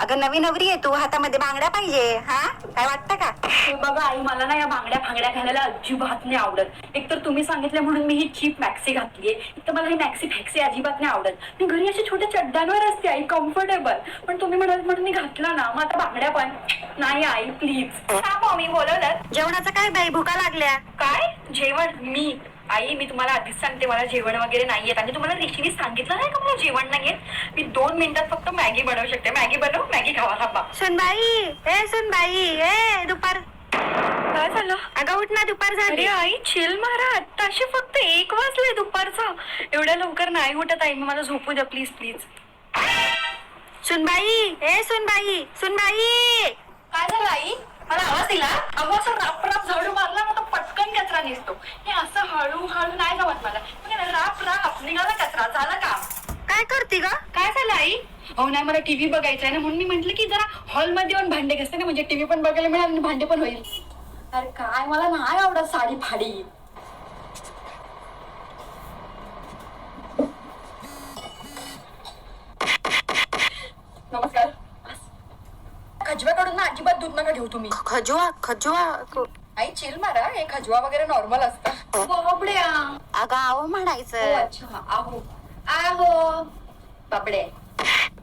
अगं नवी नवरी आहे तू, हातामध्ये बांगड्या पाहिजे. हा काय वाटतं का? हे बघा आई, मला ना या बांगड्या फांगड्या घालायला अजिबात नाही आवडत. एकतर तुम्ही सांगितलं म्हणून मी ही चीप मॅक्सी घातलीये. एक मला ही मॅक्सी फॅक्सी अजिबात नाही आवडत. मी घरी अशा छोट्या चड्ड्यांवर असते आई, कम्फर्टेबल. पण तुम्ही म्हणाल म्हणून मी घातला ना, मग आता बांगड्या पण नाही आई प्लीज. हा मम्मी बोलवलं. जेवणाचं काय बाई, भुका लागल्या? काय जेवण? मी तुम्हाला आधीच सांगते, मला जेवण वगैरे नाही येत. आणि तुम्हाला ऋषीने सांगितलं नाही का मला जेवण नाही येत. मी 2 मिनिटात फक्त मॅगी बनवू शकते. मॅगी बनव, मॅगी खावा. थांबा. सुनबाई ए दुपार. काय झालं? अगं उठ ना, दुपार अरे झाली. आई चिल मारा, आत्ताशी फक्त 1 वाजले दुपारचा. एवढ्या लवकर नाही उठत आई, मला झोपू द्या प्लीज प्लीज. सुनबाई काय झालं आई? मला आवाज दिला? अगं असं राप राप झाडू मारला ना तर पटकन कचरा निघतो. हे असं हळूहळू नाही जमत मला. म्हणजे राप राप निघाला कचरा. झालं का? काय करते ग? काय झालं आई? हो नाही, मला टीव्ही बघायचा आहे ना, म्हणून मी म्हंटल की जरा हॉलमध्ये येऊन भांडे घासते ना, म्हणजे टीव्ही पण बघायला मिळेल आणि भांडे पण होईल. अरे काय, मला नाही आवडत साडी फाडी. नमस्कार. खजव्याकडून ना अजिबात दूध नका घेऊ तुम्ही. खजवा आई चिल मारा, हे खजवा वगैरे नॉर्मल असतं. बाबड्या. अगं आहो हो म्हणायचं. अच्छा, आहो आहो बाबडे.